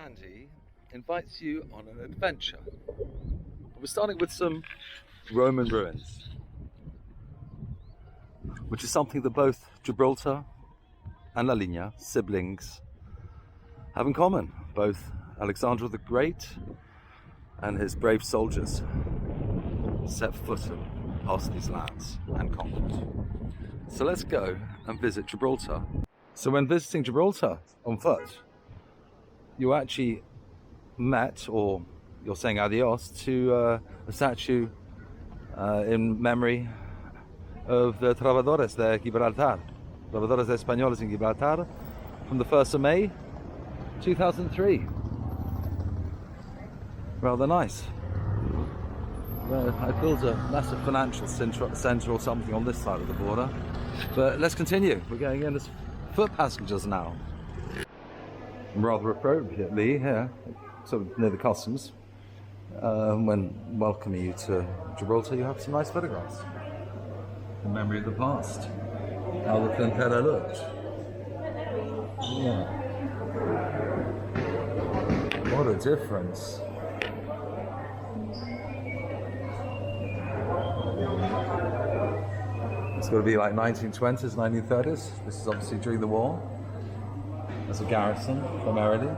Sandy invites you on an adventure. We're starting with some Roman ruins, which is something that both Gibraltar and La Linea, siblings, have in common. Both Alexander the Great and his brave soldiers set foot past these lands and conquered. So let's go and visit Gibraltar. So when visiting Gibraltar on foot, you actually met, or you're saying adios, to a statue in memory of the Trovadores de Gibraltar, Trovadores Españoles in Gibraltar, from the 1st of May 2003. Rather nice. I built a massive financial centre or something on this side of the border. But let's continue. We're going in as foot passengers now. Rather appropriately here, sort of near the customs, when welcoming you to Gibraltar, you have some nice photographs in memory of the past. How the Frontera looked. Yeah. What a difference. It's got to be like 1920s, 1930s. This is obviously during the war. As a garrison, primarily.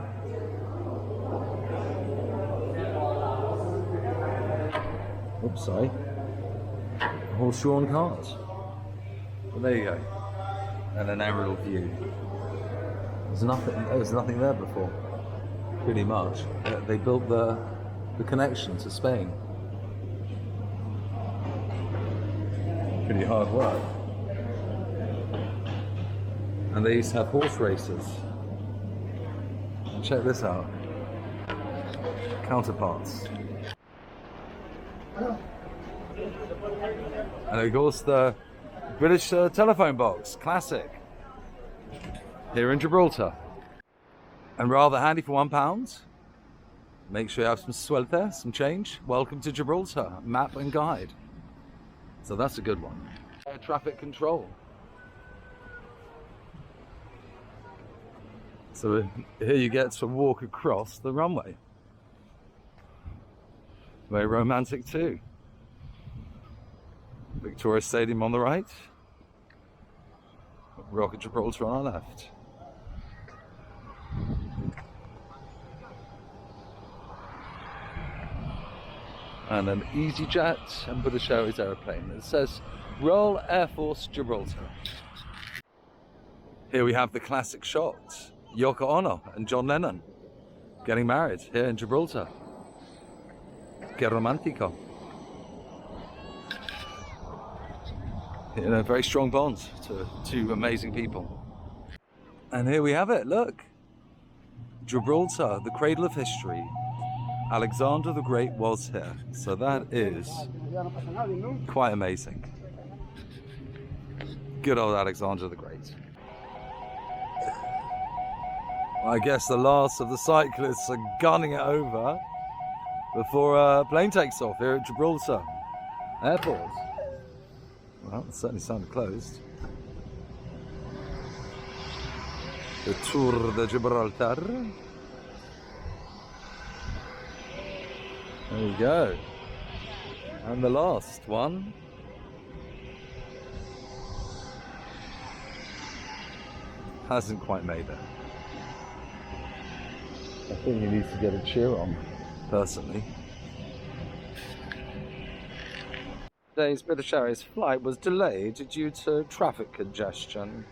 Oops, sorry. Horse-drawn cart. Well, there you go. And an aerial view. There was nothing there before. Pretty much. They built the connection to Spain. Pretty hard work. And they used to have horse races. And check this out. Counterparts. And of course the British telephone box, classic. Here in Gibraltar. And rather handy for £1. Make sure you have some suelta, some change. Welcome to Gibraltar, map and guide. So that's a good one. Air traffic control. So here you get to walk across the runway. Very romantic too. Victoria Stadium on the right. Rock of Gibraltar on our left. And an EasyJet and British Airways aeroplane. It says Royal Air Force Gibraltar. Here we have the classic shot. Yoko Ono and John Lennon getting married here in Gibraltar. Que romantico. You know, very strong bonds to two amazing people. And here we have it, look. Gibraltar, the cradle of history. Alexander the Great was here. So that is quite amazing. Good old Alexander the Great. I guess the last of the cyclists are gunning it over before a plane takes off here at Gibraltar Airport. Well, it certainly sounded closed. The Tour de Gibraltar. There you go. And the last one. Hasn't quite made it. I think he needs to get a cheer on, personally. Today's British Airways flight was delayed due to traffic congestion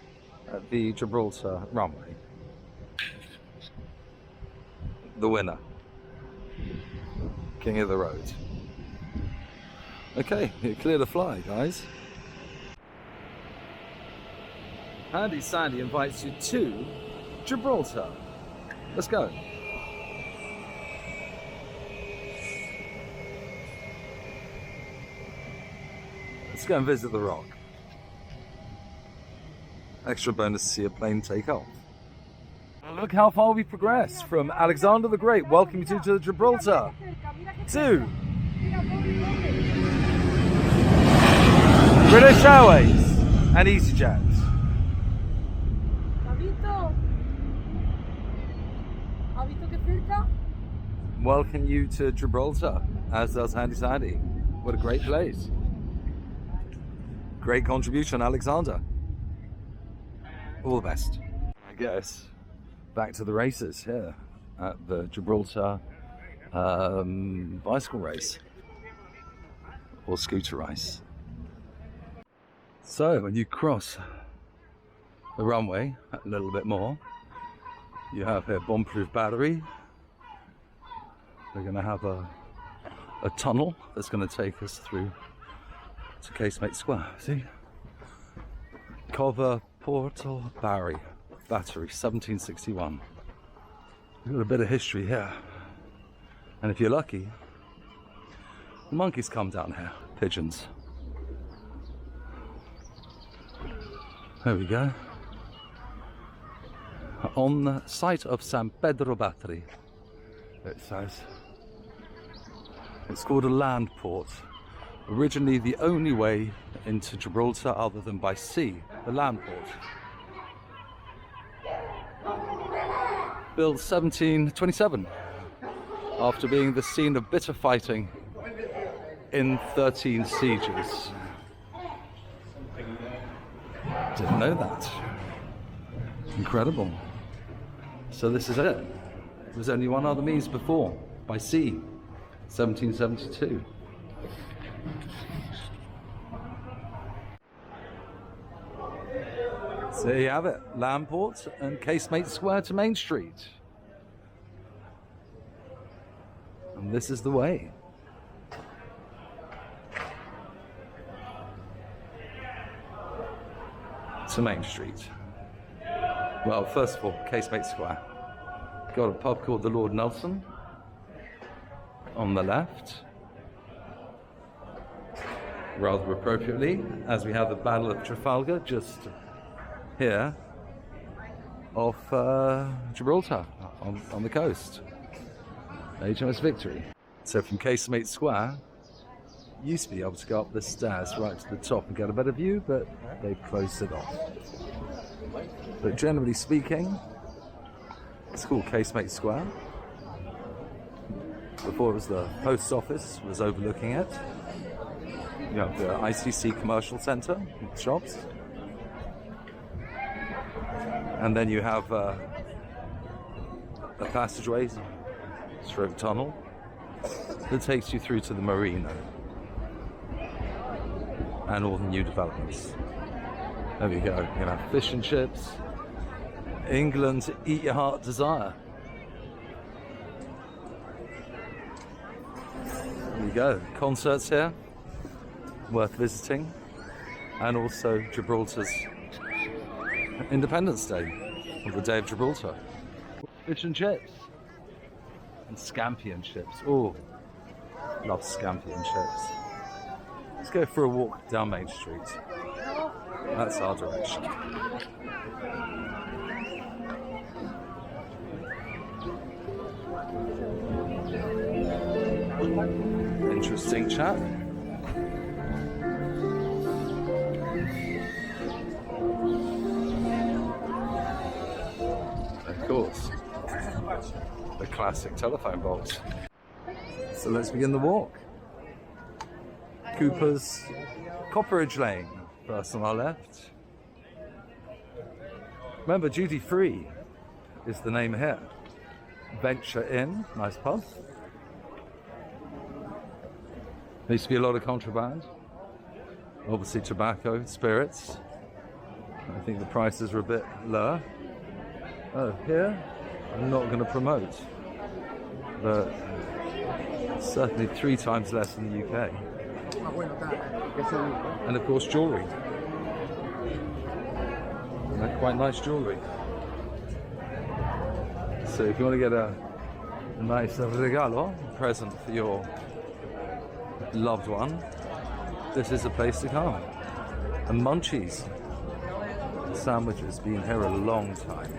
at the Gibraltar runway. The winner. King of the road. Okay, clear to fly, guys. Handy Sandy invites you to Gibraltar. Let's go. Let's go and visit the rock. Extra bonus to see a plane take off. Look how far we progressed from Alexander the Great welcoming you to Gibraltar to British Airways and EasyJet. ¿Ha visto que welcome you to Gibraltar, as does Handy Sandy. What a great place. Great contribution, Alexander. All the best. I guess back to the races here at the Gibraltar bicycle race or scooter race. So when you cross the runway a little bit more, you have here bomb-proof battery. We're going to have a tunnel that's going to take us through to Casemates Square. See? Cover Portal Battery, 1761. We've got a bit of history here. And if you're lucky, the monkeys come down here. Pigeons. There we go. On the site of San Pedro Battery, it says. It's called a Landport. Originally the only way into Gibraltar other than by sea, the Landport. Built 1727, after being the scene of bitter fighting in 13 sieges. Didn't know that. Incredible. So this is it. There was only one other means before, by sea, 1772. So there you have it, Landport and Casemates Square to Main Street. And this is the way. To Main Street. Well, first of all, Casemates Square. Got a pub called the Lord Nelson on the left. Rather appropriately, as we have the Battle of Trafalgar just here off Gibraltar on the coast. HMS Victory. So from Casemates Square, you used to be able to go up the stairs right to the top and get a better view, but they've closed it off. But generally speaking, it's called Casemates Square. Before it was the post office, was overlooking it. You have the ICC Commercial Centre with shops. And then you have a passageway, stroke tunnel, that takes you through to the marina and all the new developments. There we go. You can have fish and chips. England, eat your heart desire. There we go. Concerts here, worth visiting, and also Gibraltar's Independence Day, or the Day of Gibraltar. Fish and chips. And scampi and chips. Oh, love scampi and chips. Let's go for a walk down Main Street. That's our direction. Interesting chap. Of course, the classic telephone box. So let's begin the walk. Cooper's Copperidge Lane, first on our left. Remember, duty free is the name here. Venture Inn, nice pub. There used to be a lot of contraband. Obviously tobacco, spirits. I think the prices were a bit lower. Oh, here, I'm not going to promote, but certainly 3 times less than the UK. And of course jewellery. Quite nice jewellery. So if you want to get a nice regalo, present for your loved one, this is a place to come. And Munchies sandwiches, been here a long time.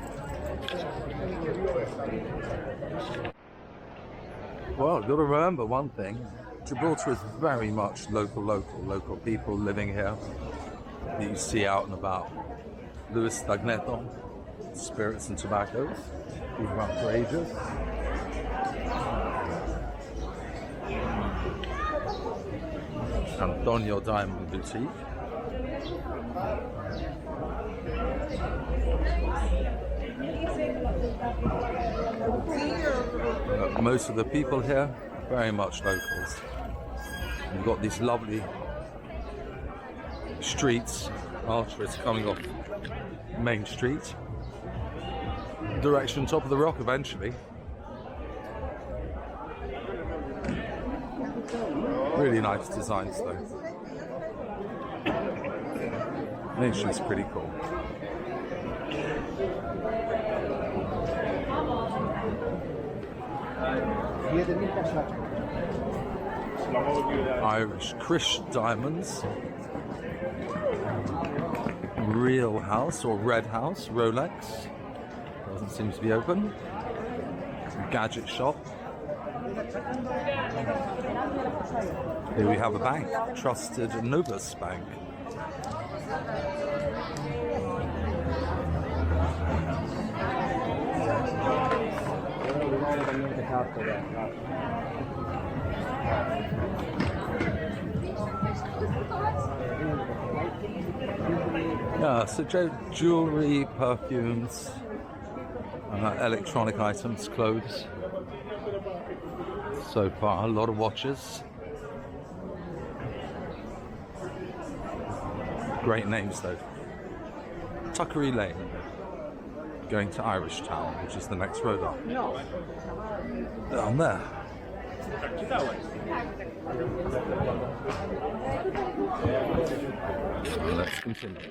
Well, you've got to remember one thing. Gibraltar is very much local people living here that you see out and about. Louis Stagneto, spirits and tobaccos, been around for ages. Antonio Diamond Boutique. Most of the people here, very much locals. You've got these lovely streets, arteries coming off Main Street, direction top of the rock eventually. Really nice designs though. Main Street's pretty cool. Irish Chris diamonds. Real House or Red House, Rolex. Doesn't seem to be open. Gadget shop. Here we have a bank, Trusted Novus Bank. Yeah, so jewellery, perfumes, electronic items, clothes. So far, a lot of watches. Great names though. Tuckery Lane, going to Irish Town, which is the next road up. Down there. Let's continue.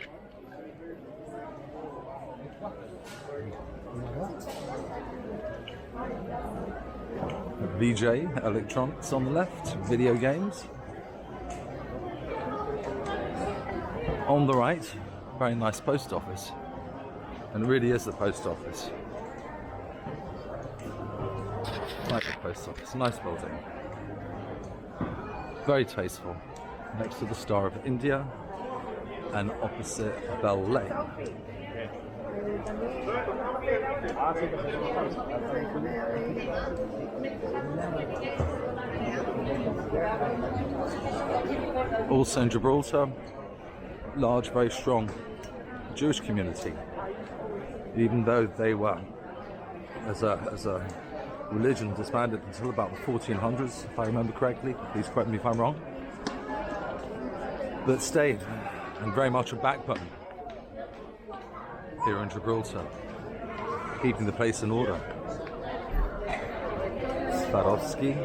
VJ Electronics on the left, video games. On the right, very nice post office. And it really is the post office. Like the post office, nice building. Very tasteful. Next to the Star of India and opposite Bell Lane. Also in Gibraltar, large, very strong Jewish community. Even though they were, as a religion, disbanded until about the 1400s, if I remember correctly. Please correct me if I'm wrong. But stayed, and very much a backbone here in Gibraltar, keeping the place in order. Swarovski.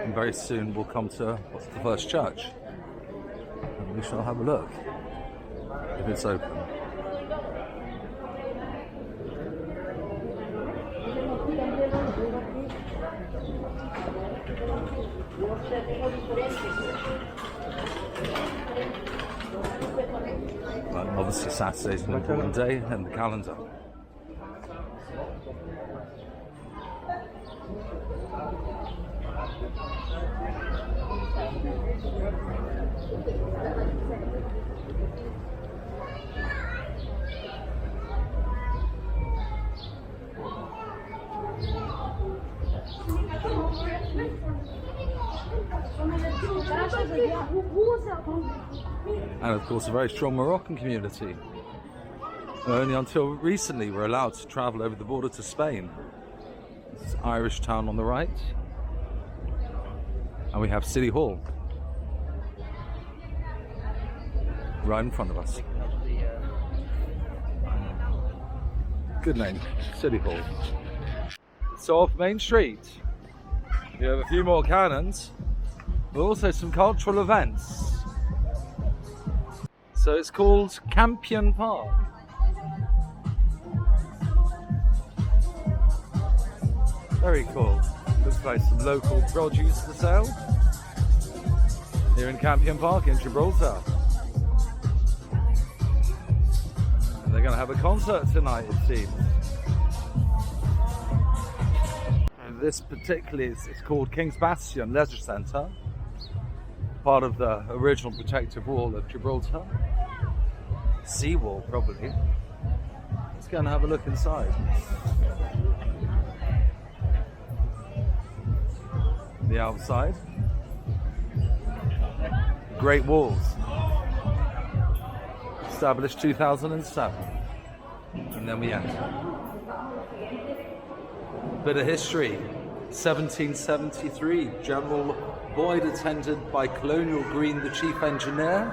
And very soon we'll come to what's the first church, and we shall have a look if it's open. Well, obviously Saturday's an important day in the calendar. And of course a very strong Moroccan community. Only until recently we're allowed to travel over the border to Spain. This is Irish Town on the right. And we have City Hall right in front of us. Good name, City Hall. So off Main Street, we have a few more cannons, but also some cultural events. So it's called Campion Park. Very cool. Looks like some local produce for sale here in Campion Park in Gibraltar. And they're going to have a concert tonight, it seems. And this particularly it's called King's Bastion Leisure Centre, part of the original protective wall of Gibraltar. Seawall, probably. Let's go and have a look inside. the outside. Great walls. Established 2007. And then we enter. Bit of history. 1773, General Boyd, attended by Colonial Green, the chief engineer,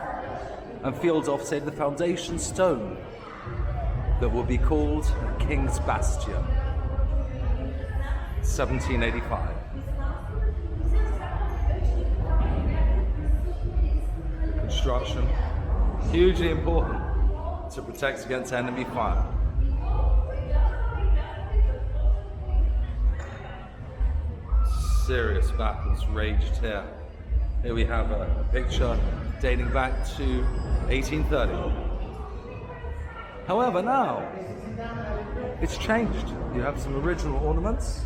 and field officer, the foundation stone that will be called King's Bastion. 1785. Construction, hugely important to protect against enemy fire. Serious battles raged here. Here we have a picture dating back to 1830. However, now it's changed. You have some original ornaments.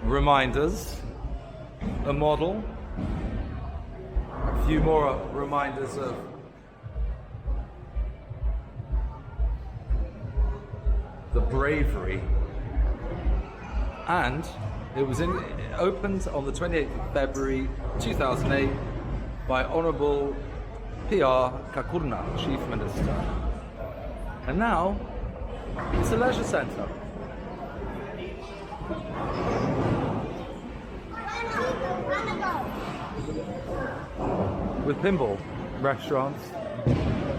Reminders, a model, a few more reminders of the bravery, and it opened on the 28th of February 2008 by Honourable P.R. Kakurna, Chief Minister. And now it's a leisure centre. With pinball, restaurants,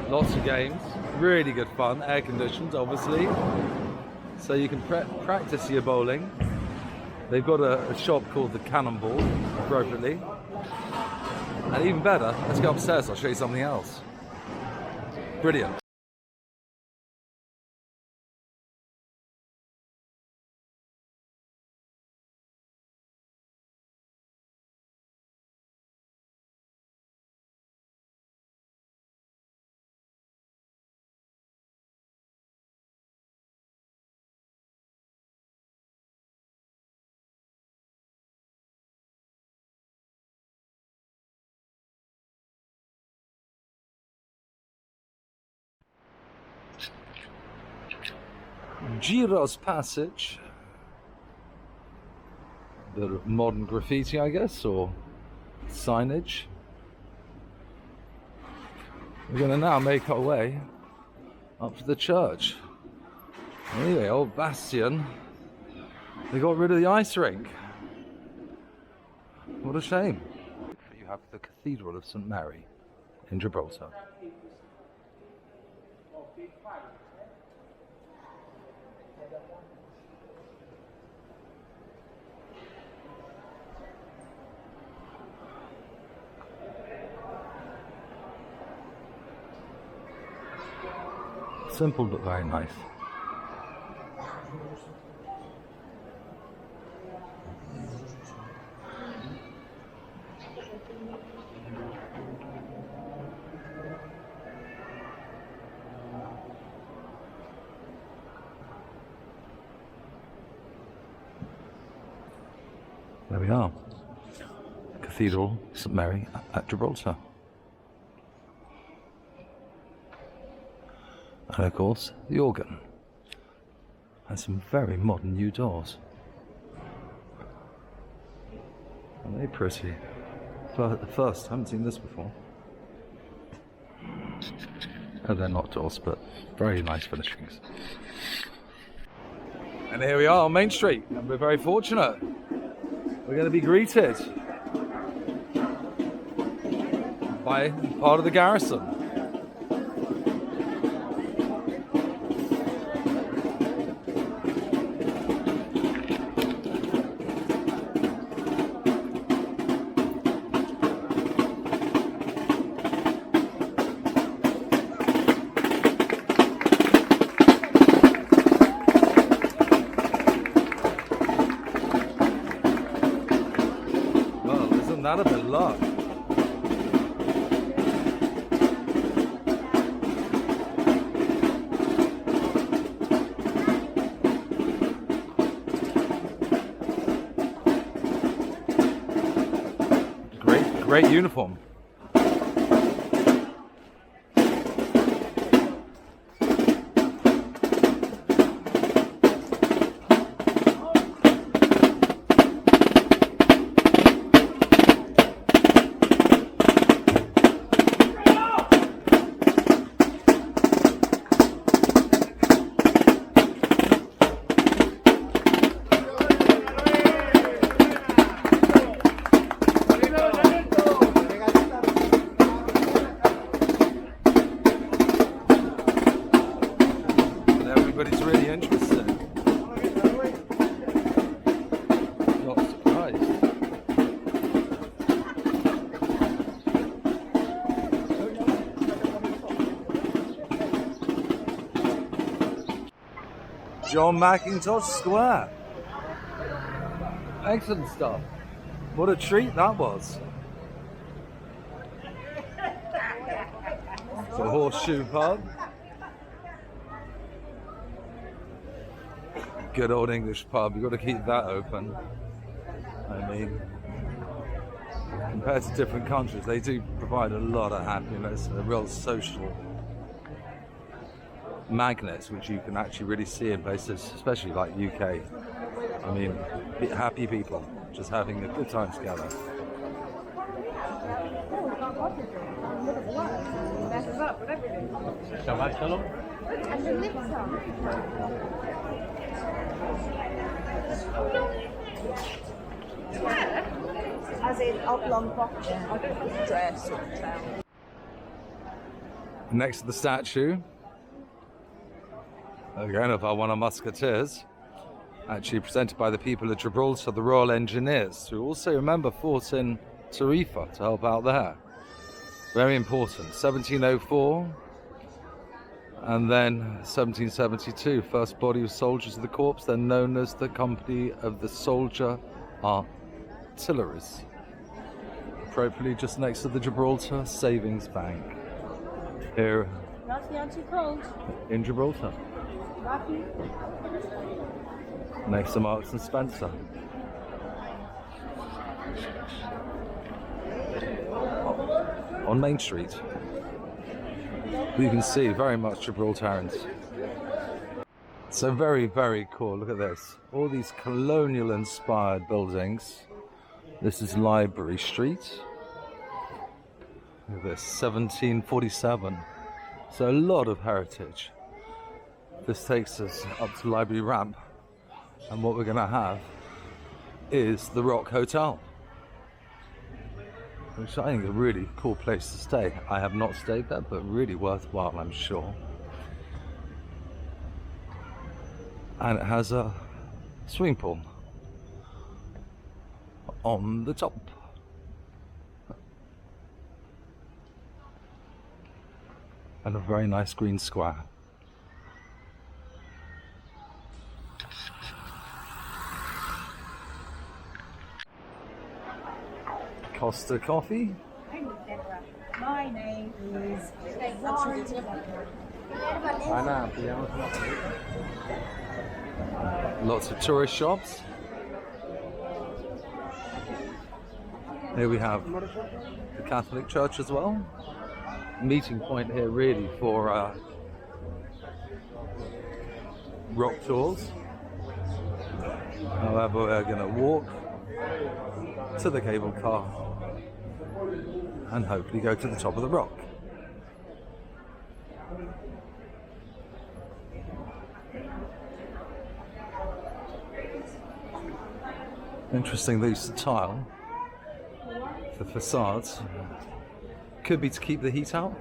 lots of games, really good fun, air conditioned obviously, so you can practice your bowling. They've got a shop called the Cannonball, appropriately. And even better, let's go upstairs, I'll show you something else. Brilliant. Giro's Passage. A bit of modern graffiti, I guess, or signage. We're going to now make our way up to the church. Anyway, old Bastion, they got rid of the ice rink. What a shame. You have the Cathedral of St. Mary in Gibraltar. Simple but very nice. There we are. Cathedral St. Mary at Gibraltar. And of course, the organ. And some very modern new doors. Aren't they pretty? First, I haven't seen this before. Oh, they're not doors, but very nice finishings. And here we are on Main Street, and we're very fortunate. We're going to be greeted by part of the garrison. Not a bit of luck. Great uniform. John Mackintosh Square. Excellent stuff. What a treat that was. It's a horseshoe pub. Good old English pub. You've got to keep that open. I mean, compared to different countries, they do provide a lot of happiness, a real social magnet, which you can actually really see in places, especially like UK. I mean, happy people just having a good time together. As in oblong box dress. Next to the statue, again, of one of Musketeers, actually presented by the people of Gibraltar, the Royal Engineers, who also, remember, fought in Tarifa to help out there. Very important. 1704, and then 1772, first body of soldiers of the corps, then known as the Company of the Soldier Artilleries, appropriately just next to the Gibraltar Savings Bank here in Gibraltar, next to Marks and Spencer. On Main Street, you can see very much Gibraltarians. So very, very cool. Look at this. All these colonial inspired buildings. This is Library Street. Look at this, 1747. So a lot of heritage. This takes us up to Library Ramp. And what we're going to have is the Rock Hotel, which I think is a really cool place to stay. I have not stayed there, but really worthwhile, I'm sure. And it has a swimming pool on the top. And a very nice green square. Costa Coffee. My name is Lots of tourist shops. Here we have the Catholic Church as well. Meeting point here really for rock tours. However, we're going to walk to the cable car and hopefully go to the top of the rock. Interesting, they used to tile the facades. Could be to keep the heat out.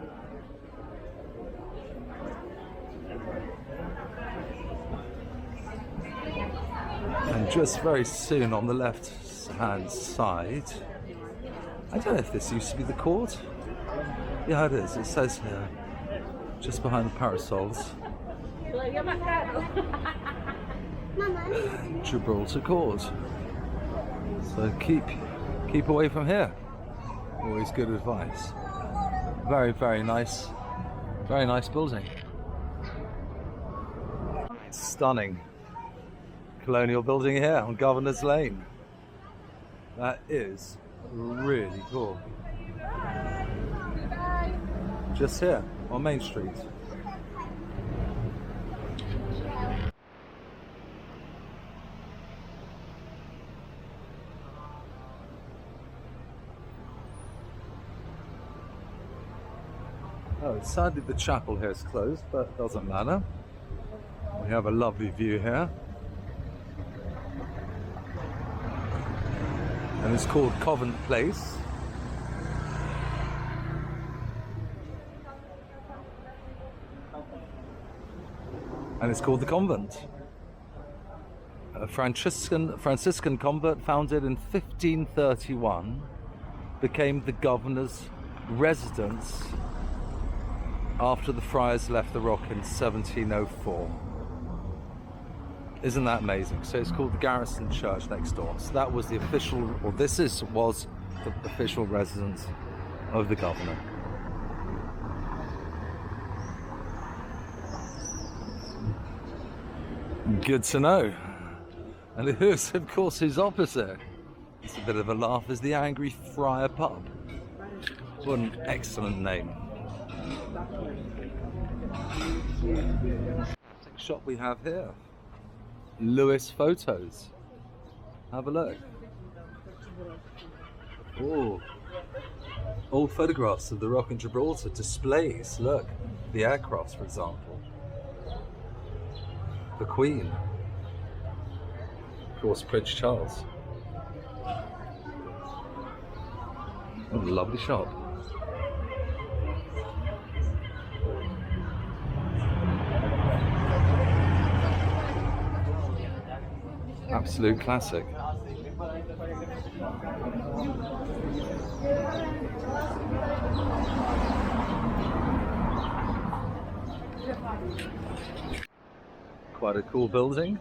And just very soon on the left hand side, I don't know if this used to be the court. Yeah, it is. It says here, just behind the parasols, Gibraltar Court. So keep away from here. Always good advice. Very, very nice building. Stunning colonial building here on Governor's Lane. That is really cool. Just here on Main Street. Oh, sadly the chapel here is closed, but it doesn't matter. We have a lovely view here. And it's called Covent Place. And it's called the Convent. A Franciscan convent founded in 1531 became the governor's residence after the friars left the rock in 1704. Isn't that amazing? So it's called the Garrison Church next door. So that was the official, or was the official residence of the governor. Good to know. And who's, of course, his opposite? It's a bit of a laugh, is the Angry Friar Pub. What an excellent name. Next shop we have here, Lewis Photos. Have a look. Oh, old photographs of the Rock in Gibraltar, displays. Look, the aircrafts, for example. The Queen. Of course, Prince Charles. What a lovely shop. Absolute classic. Quite a cool building.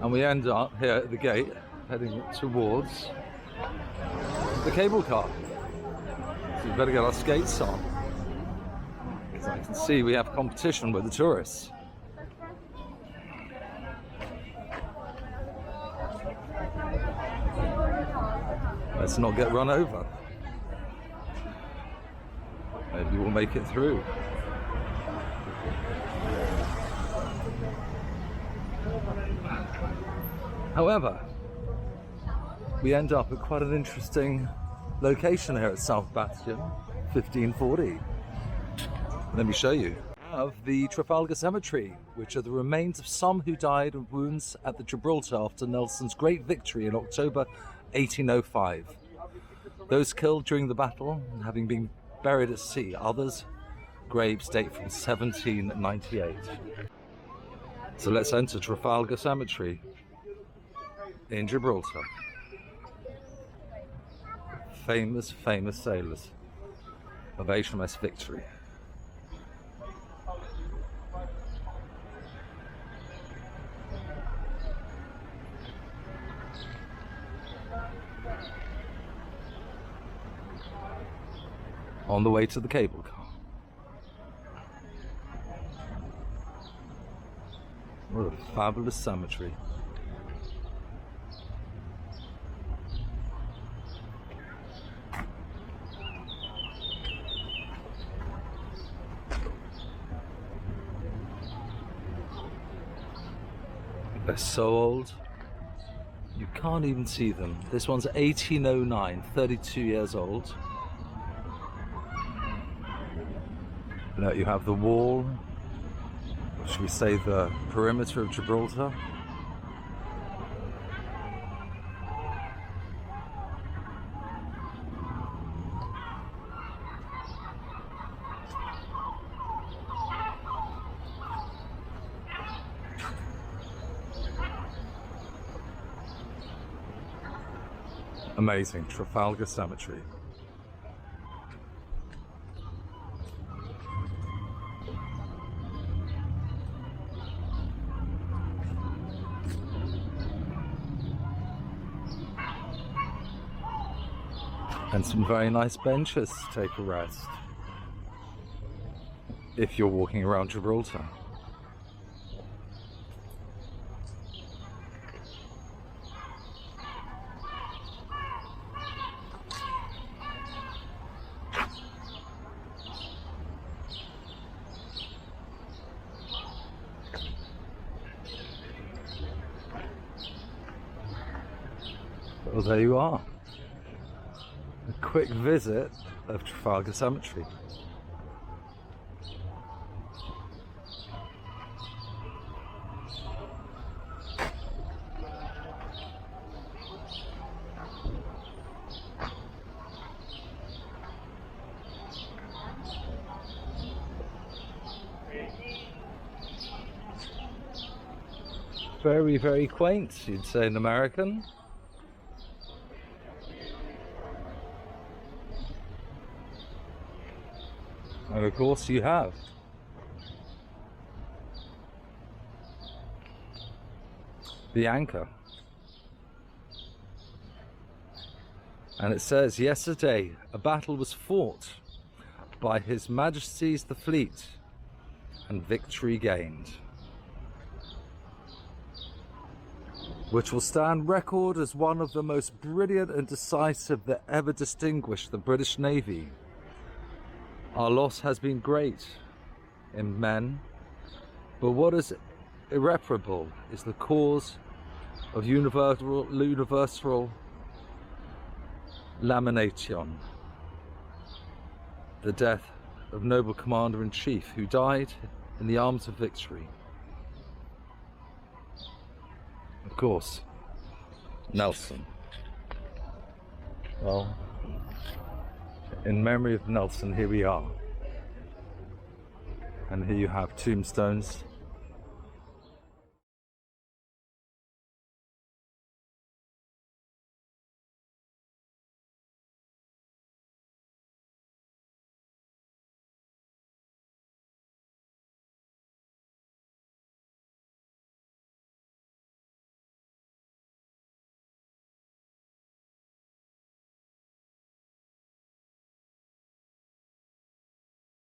And we end up here at the gate, heading towards the cable car. So we better get our skates on. Because I can see we have competition with the tourists. Let's not get run over. Maybe we'll make it through. However, we end up at quite an interesting location here at South Bastion, 1540. Let me show you. We have the Trafalgar Cemetery, which are the remains of some who died of wounds at the Gibraltar after Nelson's great victory in October 1805. Those killed during the battle, having been buried at sea. Others' graves date from 1798. So let's enter Trafalgar Cemetery in Gibraltar. Famous sailors of HMS Victory. On the way to the cable car. What a fabulous cemetery. They're so old, you can't even see them. This one's 1809, 32 years old. Now you have the wall, should we say the perimeter of Gibraltar. Amazing, Trafalgar Cemetery. And some very nice benches to take a rest if you're walking around Gibraltar. Well, there you are. A quick visit of Trafalgar Cemetery. Very, very quaint, you'd say in American. And of course you have the anchor. And it says, yesterday a battle was fought by His Majesty's the fleet, and victory gained, which will stand record as one of the most brilliant and decisive that ever distinguished the British Navy. Our loss has been great in men, but what is irreparable is the cause of universal lamentation, the death of noble Commander-in-Chief who died in the arms of victory. Of course, Nelson. Well, in memory of Nelson, here we are. And here you have tombstones